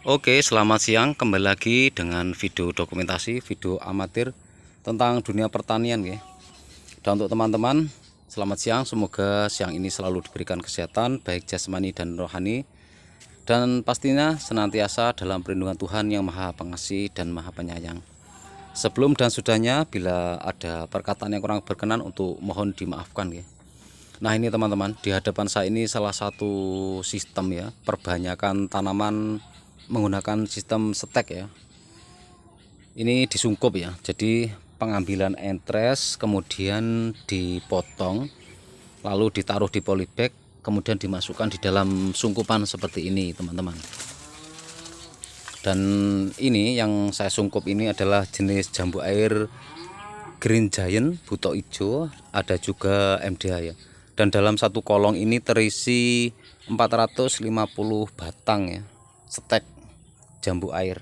Oke, selamat siang. Kembali lagi dengan video dokumentasi, video amatir tentang dunia pertanian ya. Dan untuk teman-teman, selamat siang. Semoga siang ini selalu diberikan kesehatan baik jasmani dan rohani, dan pastinya senantiasa dalam perlindungan Tuhan yang Maha Pengasih dan Maha Penyayang. Sebelum dan sudahnya, bila ada perkataan yang kurang berkenan untuk mohon dimaafkan ya. Nah, ini teman-teman, di hadapan saya ini salah satu sistem ya, perbanyakan tanaman menggunakan sistem stek ya. Ini disungkup ya, jadi pengambilan entres kemudian dipotong, lalu ditaruh di polybag, kemudian dimasukkan di dalam sungkupan seperti ini teman-teman. Dan ini yang saya sungkup ini adalah jenis jambu air Green Giant buto hijau, ada juga MDH ya. Dan dalam satu kolong ini terisi 450 batang ya, stek jambu air.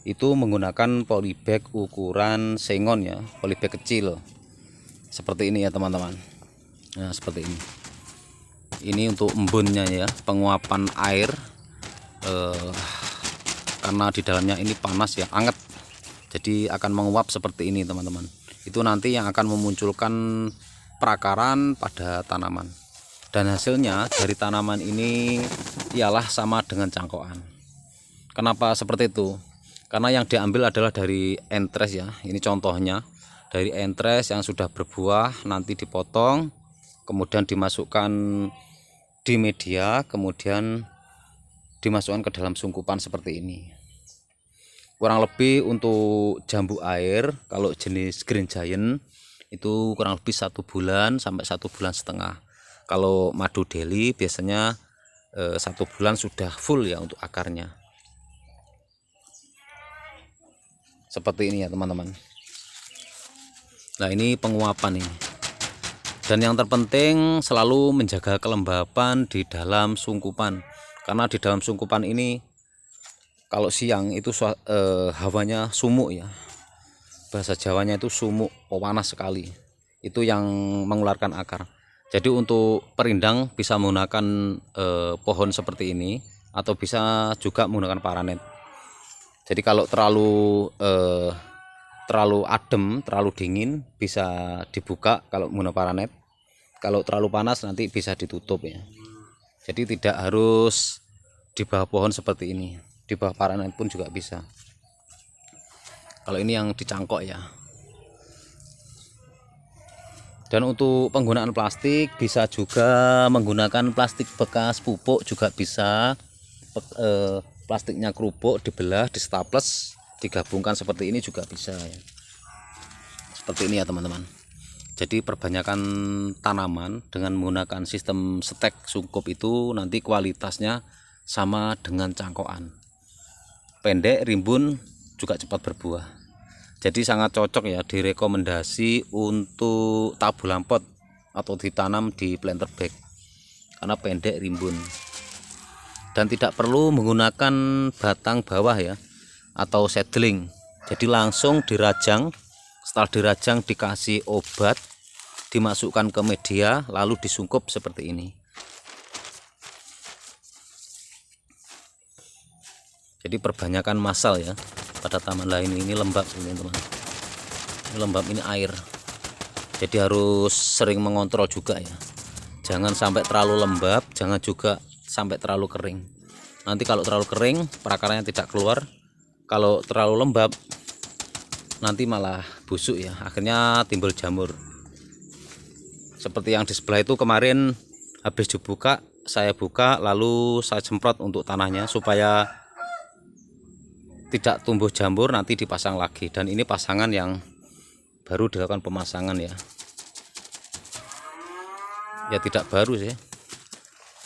Itu menggunakan polybag ukuran sengon ya, polybag kecil seperti ini ya teman-teman. Nah, seperti ini untuk embunnya ya, penguapan air karena di dalamnya ini panas ya, anget, jadi akan menguap seperti ini teman-teman. Itu nanti yang akan memunculkan perakaran pada tanaman, dan hasilnya dari tanaman ini ialah sama dengan cangkokan. Kenapa seperti itu? Karena yang diambil adalah dari entres ya. Ini contohnya dari entres yang sudah berbuah, nanti dipotong, kemudian dimasukkan di media, kemudian dimasukkan ke dalam sungkupan seperti ini. Kurang lebih untuk jambu air, kalau jenis Green Giant itu kurang lebih 1 bulan sampai 1,5 bulan. Kalau madu Delhi biasanya 1 bulan sudah full ya untuk akarnya. Seperti ini ya teman-teman. Nah, ini penguapan ini. Dan yang terpenting selalu menjaga kelembapan di dalam sungkupan, karena di dalam sungkupan ini kalau siang itu hawanya sumuk ya, bahasa Jawanya itu sumuk, panas sekali. Itu yang mengeluarkan akar. Jadi untuk perindang bisa menggunakan pohon seperti ini, atau bisa juga menggunakan paranet. Jadi kalau terlalu adem, terlalu dingin, bisa dibuka kalau menggunakan paranet. Kalau terlalu panas nanti bisa ditutup ya. Jadi tidak harus di bawah pohon seperti ini, di bawah paranet pun juga bisa. Kalau ini yang dicangkok ya. Dan untuk penggunaan plastik bisa juga menggunakan plastik bekas pupuk, juga bisa. Plastiknya kerupuk dibelah, di staples, digabungkan seperti ini juga bisa ya. Seperti ini ya teman-teman. Jadi perbanyakan tanaman dengan menggunakan sistem stek sungkup itu nanti kualitasnya sama dengan cangkokan. Pendek, rimbun, juga cepat berbuah. Jadi sangat cocok ya, direkomendasi untuk tabulan pot atau ditanam di planter bag karena pendek, rimbun, dan tidak perlu menggunakan batang bawah ya atau seedling. Jadi langsung dirajang. Setelah dirajang dikasih obat, dimasukkan ke media, lalu disungkup seperti ini. Jadi perbanyakan massal ya pada taman lain. Ini lembab teman-teman, ini lembab, ini air. Jadi harus sering mengontrol juga ya, jangan sampai terlalu lembab, jangan juga sampai terlalu kering. Nanti kalau terlalu kering perakarannya tidak keluar, kalau terlalu lembab nanti malah busuk ya, akhirnya timbul jamur. Seperti yang di sebelah itu kemarin habis dibuka, saya buka lalu saya semprot untuk tanahnya supaya tidak tumbuh jamur, nanti dipasang lagi. Dan ini pasangan yang baru dilakukan pemasangan ya. Ya tidak baru sih,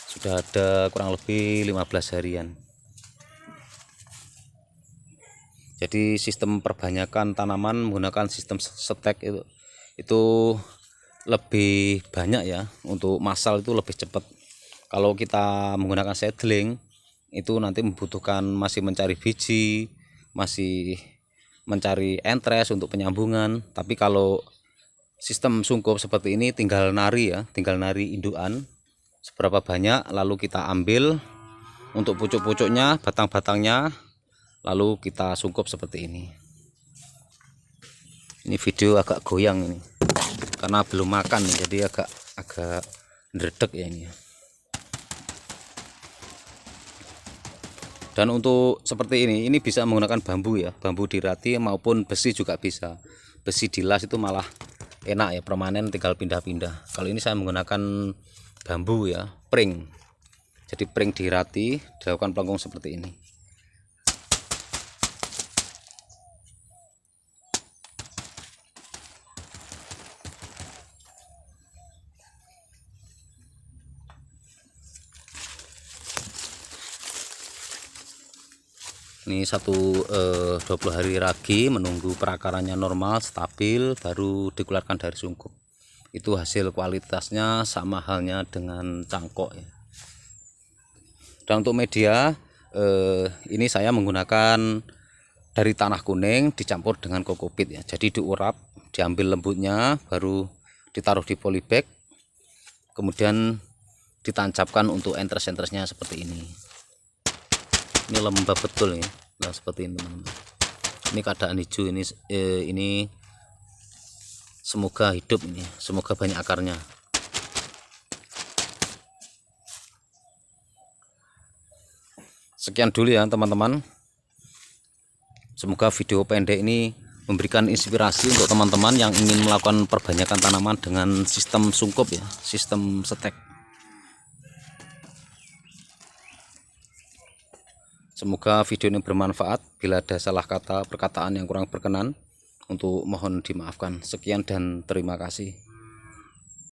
sudah ada kurang lebih 15 harian. Jadi sistem perbanyakan tanaman menggunakan sistem stek itu lebih banyak ya, untuk massal itu lebih cepat. Kalau kita menggunakan seedling itu nanti membutuhkan, masih mencari biji, masih mencari entres untuk penyambungan. Tapi kalau sistem sungkup seperti ini tinggal nari ya, tinggal nari indukan seberapa banyak, lalu kita ambil, Untuk pucuk-pucuknya, batang-batangnya, lalu kita sungkup seperti ini. Ini video agak goyang ini karena belum makan nih, jadi agak ndredeg ya ini. Dan untuk seperti ini bisa menggunakan bambu ya, bambu dirati maupun besi juga bisa. Besi dilas itu malah enak ya, permanen, tinggal pindah-pindah. Kalau ini saya menggunakan bambu ya, pring. Jadi pring dirati, dilakukan pelengkung seperti ini. Ini 20 hari lagi menunggu perakarannya normal stabil baru dikeluarkan dari sungkup. Itu hasil kualitasnya sama halnya dengan cangkok ya. Dan untuk media ini saya menggunakan dari tanah kuning dicampur dengan kokopit ya. Jadi diurap, diambil lembutnya, baru ditaruh di polybag, kemudian ditancapkan untuk entres-entresnya seperti ini. Ini lembab betul ya. Nah seperti ini teman-teman. Ini keadaan hijau ini semoga hidup ini, semoga banyak akarnya. Sekian dulu ya teman-teman. Semoga video pendek ini memberikan inspirasi untuk teman-teman yang ingin melakukan perbanyakan tanaman dengan sistem sungkup ya, sistem setek. Semoga video ini bermanfaat. Bila ada salah kata, perkataan yang kurang berkenan, mohon dimaafkan. Sekian dan terima kasih.